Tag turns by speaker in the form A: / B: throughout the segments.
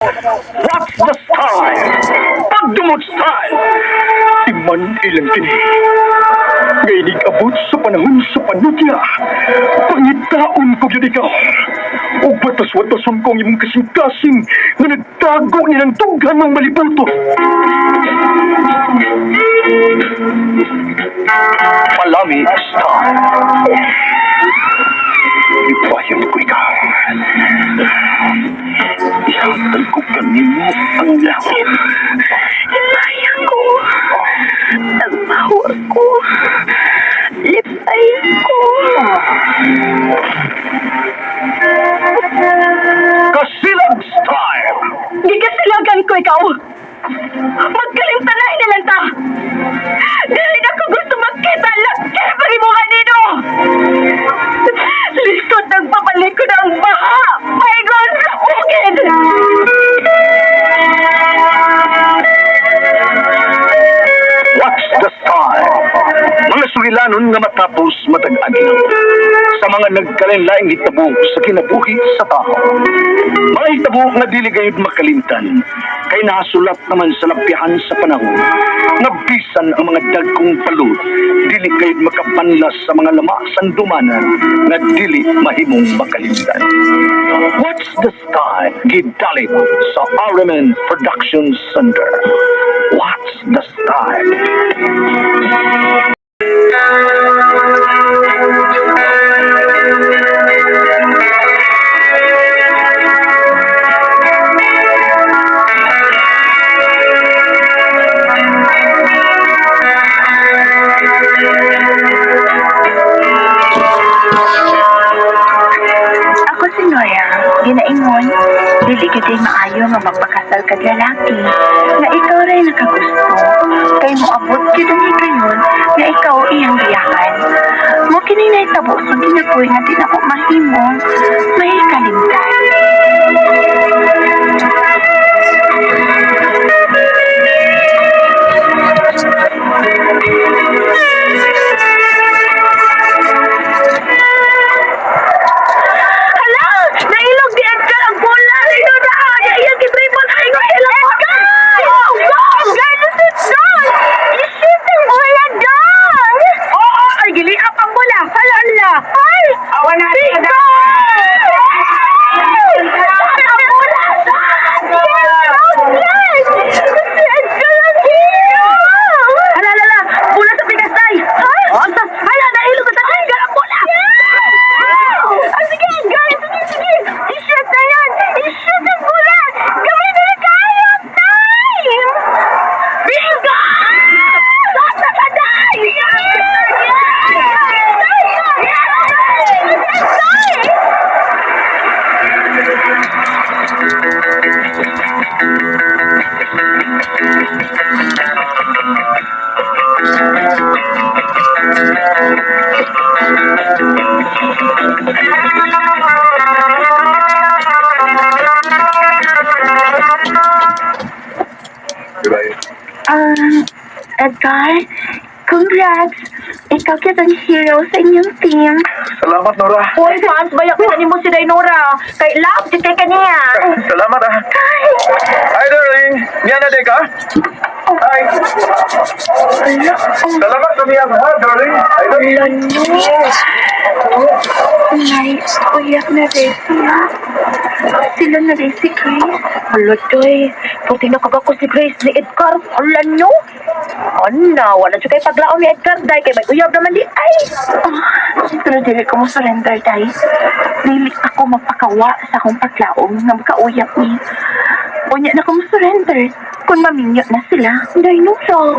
A: What's the style? Pagdumot style! Iman ilang kini. Ngaynig abot sa panahon sa panutya. Pangitaon ko yun ikaw. O batas-watason ko ang imong kasing-kasing na nagtago nilang tughan ng malibuto. Palami style. Ibayan ko ikaw. Ihatag ko kanimo ang langit.
B: Ibayan ko. Nagbawa ko. Lipayan ko.
A: Kasilag style!
B: Gigasilagan ko ikaw. Magkalimtanahin na lang ta. Dili na ko gusto magkita lang. Kaya pagibukan dito. Likod nagpapalik ko ng baha. My God, sa bukid.
A: What's the style? Mga sugilanon nga matapos matag-adlaw sa mga nagkalinlaing hitabo sa kinabuhi sa tao. Mga hitabo nga dili gayud makalimtan kay nasulat naman sa lapihan sa panahon nga bisan ang mga dagkong balod dili gayud makapanlas sa mga lama sandumanan nga dili mahimong makalimtan. What's the style? Gidalit sa Araman Production Center. What's the style?
B: Ako si Nora, ginaingon, dili gid maayo nga magpakasal kag lalaki, nga ikaw ray nakagusto. Kay moabot gid ang hikayon nga ikaw iyang biyakan. Mo kini nahitabo sa ginapoy nga di na ko mahimo, mahikalimtan. Hala! Nailog di Edgar ang bola! Ito na! Iyan kitribon! Ay, no! Ilang ka! Go! Go! Ganun si Don! Isip ang bola, Don! Oo! Ay, gili up ang bola! Hala, hala! Ay! Awan na! Pico! Ang bola! Yes! Si Edgar ang hero! Hala, hala! Bola sa bigas, tay! Ha? Hala! Nailog sa Edgar ang bola! Ah, sige, Edgar! Sige, sige! I-shoot na yan! I-shoot ang bola! Gawin na kaya! Time! Bingo! Sasa ka, Day! Edgar, congrats! Ikaw kita ang hero sa inyong team.
A: Salamat, Nora.
B: Hoy, fans, bayak na ni mo si Dainora. Kay love, si kay kaniya.
A: Salamat, ah. Hi, darling. Yan na, Deka. Hi. Salamat kami, ha, darling. I love you.
B: Nice, uyak na Resi, ha? Sila na Resi, Grace. Hala, Joy. Puti na kagako si Grace ni Edgar. Hala, nyo? Ano, wala siya kayo paglaon ni Edgar, Day. Kay may uyab naman di, ay. Pero dili ko mo surrender, Day. Dili ako magpakawa sa akong paglaong na magkauyab ni. Unya na ko mo surrender. Kung maminyo na sila, Day, no, so.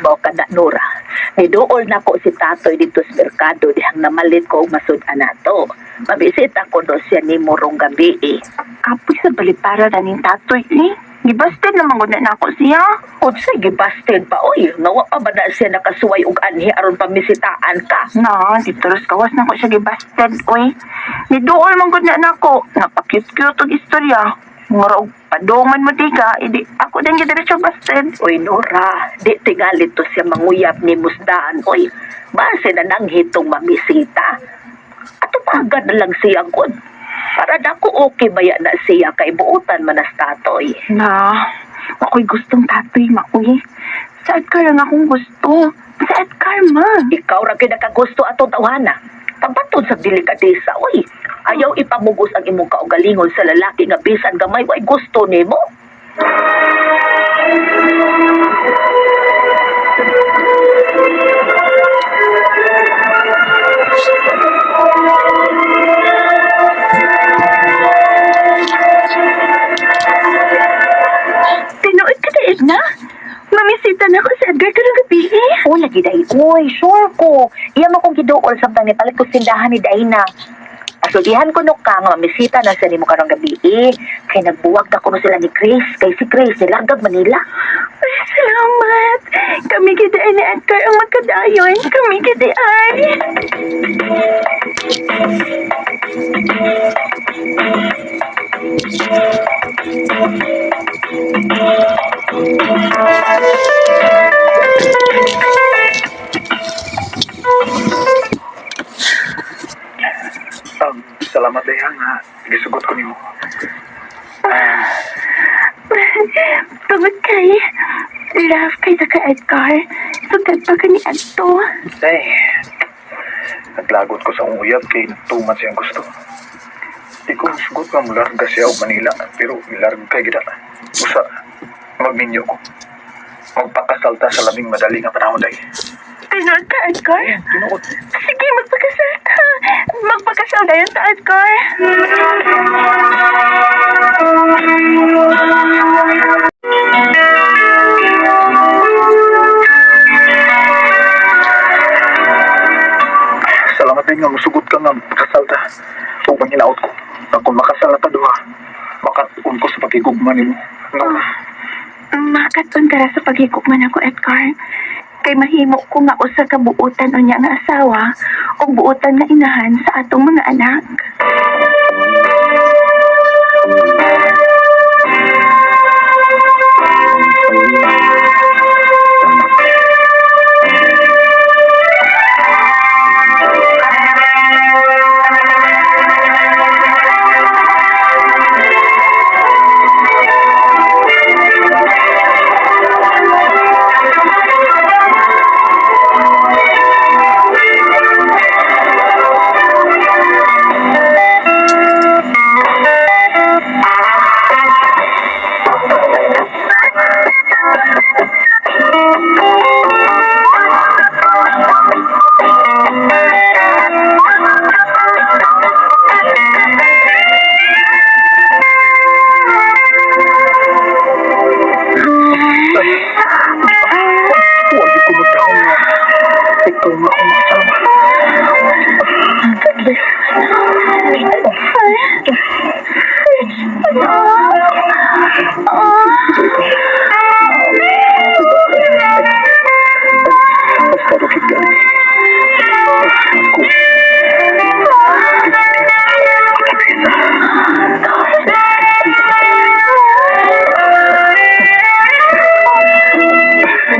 B: Bawa ka na, Nora. Nidool na ko si Tatoy dito sa merkado dihang namalit ko og masud-an nato. Mabisit ako do siya ni morong gabi eh. Kapoy sa balipara na ning Tatoy eh.
C: Gibasted naman gud na ako siya.
B: Unsay gibasted pa oy, nawa pa ba na siya nakasuway og anhi aron pamisitaan ka?
C: Na, dito ras kawas na ko siya gibasted, oy. Niduol man gud na nako. Napakit-cute og istorya. Mura og padungan mo di ka, idi ako din gidiretso basted.
B: Oy Nora, di tingalit to siya manguyab ni musdaan oy. Base na nang hitong mamisita. Ato pagad na lang siya gud. Para dako okay baya na siya kay buutan man as tatoy.
C: Na, ako'y gustong tatoy, makuy. Sa Edgar lang akong gusto. Sa Edgar, ma.
B: Ikaw ra kay nakagusto ato tawhana. Pagbatod sa delikadesa, oy. Ayaw ipamugos ang imong kaugalingon sa lalaki nga bisan gamay way gusto nimo.
C: Tinuod ka na, Edna. Mamisita na ako sa Edgar karong gabi eh.
B: O lagi day, oy, sure ko. Iya mo kong giduol samtang ni palit ko sindahan ni Dayna. Asulihan ko no ka nga mamisita na sa nimo karong gabi eh. Kay nagbuwag na ko no sila ni Grace. Kay si Grace nilargag Manila.
C: Ay, salamat. Kami giday ni Edgar ang magkadayon. Kami giday.
A: Salamat dayha nga gisugot ko nimo.
C: Tungod kay love kay ka Edgar. Sugad pa ka ni Adto.
A: Ay, naglagot ko sa uyab kay tuman siyang gusto. Di ko sugot nga mularga siya o Manila, pero ilarga kay gida. Usa, magminyo ko. Magpakasalta sa labing madali nga panahon day.
C: Tinuod ka, Edgar?
A: Tinuod.
C: Sige, magpakasal ka. Magpakasal na yun sa Edgar.
A: Salamat din nga musugot ka nga makasalta. O panginaot ko. Na kung makasal na paduha, makatun ko sa pagigugma nimo. No?
C: Makatun ka ra sa paghigugman ako, Edgar. Kay mahimo ko nga usa ka buutan unya nga asawa o buutan nga inahan sa atong mga anak.
A: Huwag ko magdahon nga. Ikaw na akong masama. Basta bakit gani?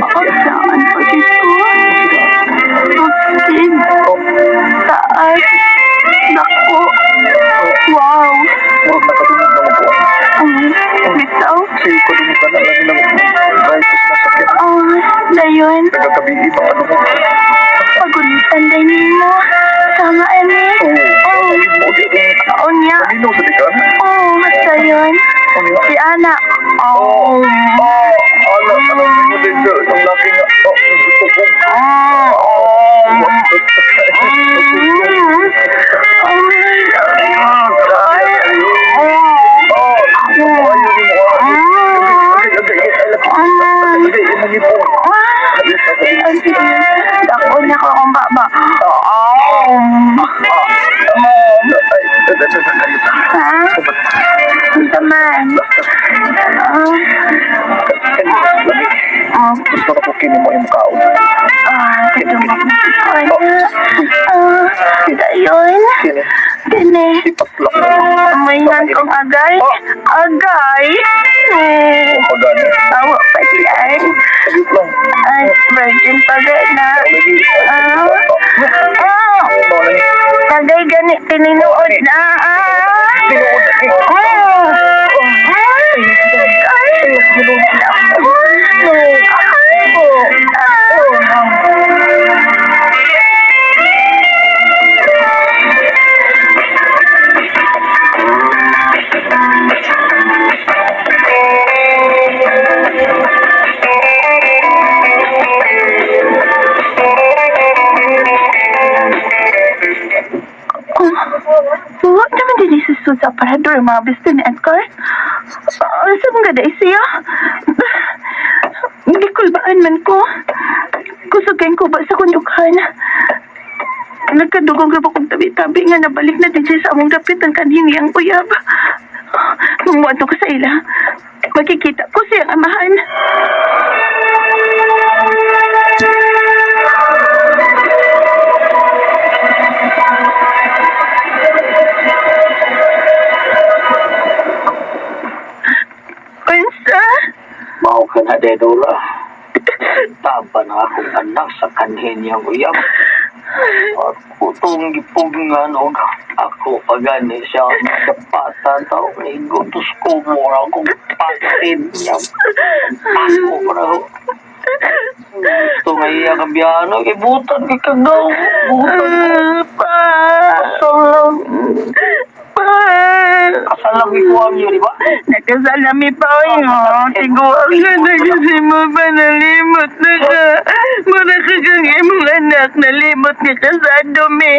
A: Ako.
C: Saan pa dito? Austin. Taas. Naku. Wow.
A: Murag nakatungod na mo po.
C: Bitaw.
A: Sa'yo ko din ka na lang ng drivers na sakit.
C: Dayon.
A: Nagkakabihi pa ka mo.
C: Pagunitan din nimo. Sama ani. Oo niya.
A: Kanino sa dikan?
C: Dayon. Si Ana.
A: Alam mo din sa isang laki nga. Gusto ko.
C: Dako niya ko akong baba. Ha? Unsa man?
A: Gusto na po kini mo yung kaon.
C: Kadumag na ko na. Dayon.
A: Kini,
C: Kini.
A: ipatlak na.
C: Maingan kong agay. Agay?
A: Pagani.
C: Tawa pa diyan.
A: Sagit lang.
C: Ay, virgin pa na.
A: Lagi. Mau na ni.
C: Tagay gani tininuod na.
A: Tinuod na ni.
C: What naman din isusod sa aparador mga besto ni Edgar? Saan nga da siya? Hindi kulbaan man ko. Kusugayin ko ba sa kunyukan? Nagkadugong grabo kong tabi-tabi nga nabalik na din siya sa among dapit ang kanhingiyang uyab. Numuwato ko sa ila. Makikita ko siyang amahan. Unsa?
D: Mao ka na, Dedora. Taba na akong anak sa kanhin niyang uyab. At utong gipugngan og ako pagani siya nakapata daw ni gutos ko mo akong pasin niya. Ako para gusto nga iya kabiyano kay butan kay kagaw. Butan
C: Pa!
D: salang.
C: Pa!
D: Kasalang ikuha niyo, di ba?
C: Nakasalami pa yun. Tiguang na kasi mo pa nalimot na ka. Mura ka kang imong anak, nalimot ni ka sa dumi.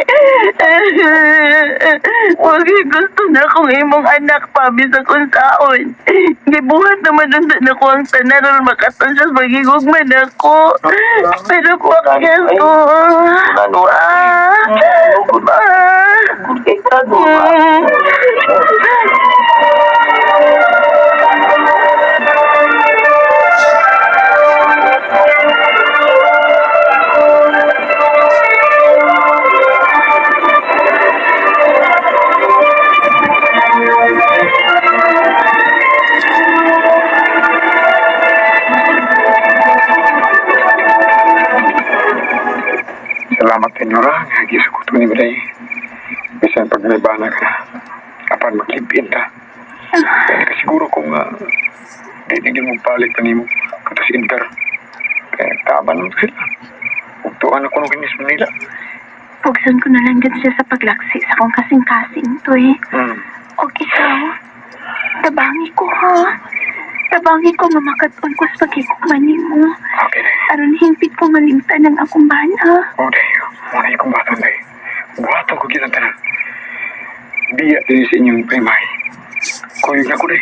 C: Huwag gusto na kong imong anak pa, bisa kung saon. Gibuhat naman doon na ko ang tanaral makaton siya magigugman ako. Pero pakyas ko.
D: Ano?
C: Pa!
D: Good kay ka, Dora.
A: Salamat Senora, gisukot ko ni Biday. Bisan pag may bana ka, apan maglipin ta. Kaya kasiguro kung di mong palit pa ni mo katas Inter. Kaya taban mo sila. Ugtuan ako nung kinis Manila.
C: Pugsan ko na lang din siya sa paglaksi sa kong kasing-kasing to eh. O ikaw, tabangi ko ha. Tabangi ko mamakatun ko sa pagkikukmani mo.
A: Okay, Day.
C: Aron himpit ko malimtan ng akong bana.
A: O, Day. Muna yung kumbatan, Day. Buhato ko gilang tanan. Biya din sa inyong primay. Kuyog na ko, Day.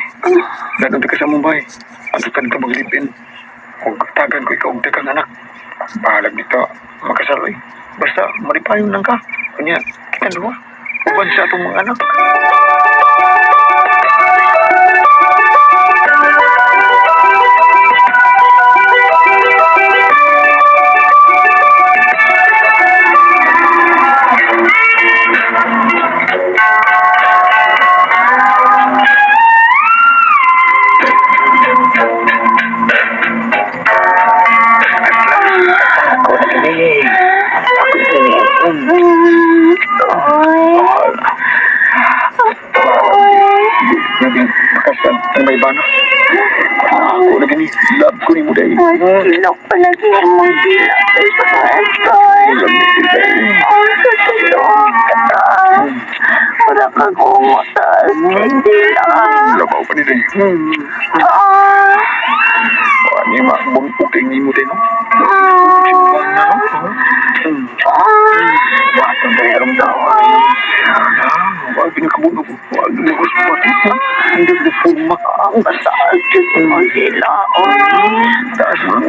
A: Dadong ka sa Mumbai. Ang tutad ka maglipin. Huwag tagan ko ikaw og dagang anak. Bahalag dito, makasaloy. Basta, maripayon lang ka. Kanya, kita dua. Uban sa atong mga anak. Makasan, ang may bana. Ako na gani, love ko ni mo, Day.
C: Silok pa lagi mong dilak sa mga Edgar.
A: Alam mo, Day.
C: Ang kasilong ka. Wala ka gumutas. Hindi lang.
A: Labaw pa ni Day. Ano yung mga bumpuking ni mo, Day, no? Simpan na, no? Batang Day, alam daw. Wag pinakabunog ko. Wag na ko sa pati. Hindi ko puma.
C: Ang basal. Ang dilaon.
A: Taas mo.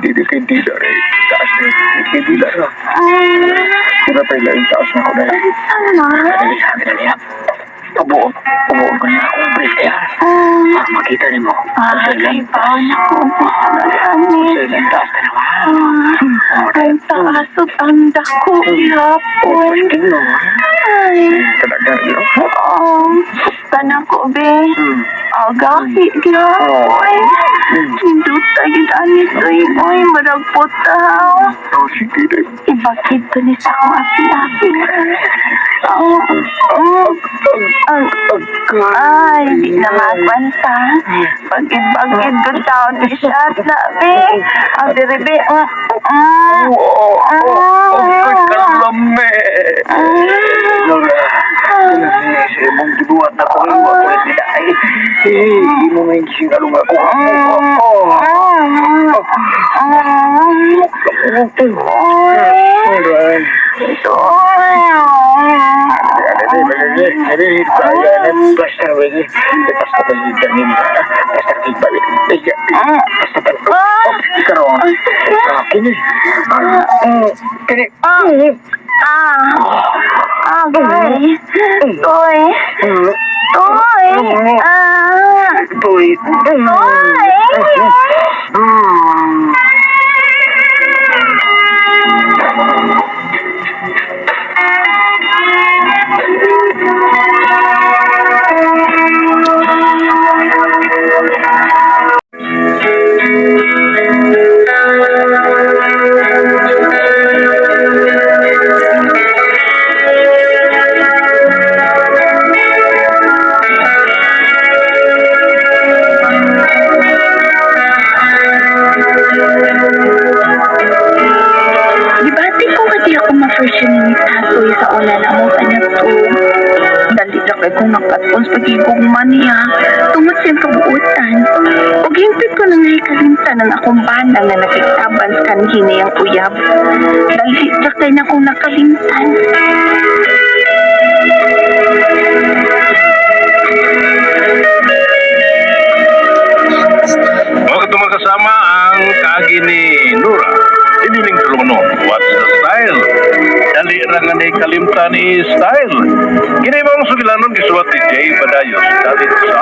A: Didi kay Dida, Ray. Taas na. Didi kay Dida, Ray. Sila pa yung taas na ako, Day.
C: Sama.
A: Dali.
D: Pabuo ko na akong balikan. Makita niyo mo.
C: Ay, baon ako. Gani.
D: Sa taas ka naman.
C: Ang taasot ang dako yapon. Ay.
D: Talagang yun.
C: Sana ko, be. Agahi, gyapon. Hindot tayo anis, oy. Oy, maragpot daw.
D: Sige na.
C: Ibakit ko ni sa akong api-api. Ay, di na magbanta. Bagid-bagid ko tao di siya na, be. Ang diribi.
A: Kalame. Sa mong gibuhat na ko iwa ko sila ay hindi mo may singalong ako.
C: Agay. Toy. Toy. Dibati ko kasi ako ma-version ni Tatoy sa una na mo kanya to. Dali na kay kong nakatpons pag-igugman niya tungod siyang kabuutan. O hintid ko nang nahikalimtan ng akong banda na nakiktaban sa kanhini ang uyab. Dali na kay na kong nakalimtan.
A: Bakit naman kasama ang kagi ni Nura? Iniling tulungan what's the style? Dali ra nga ni kalimta ni style. Kini mong sugilanon gisuwat ni Jay Badayos. Dali sa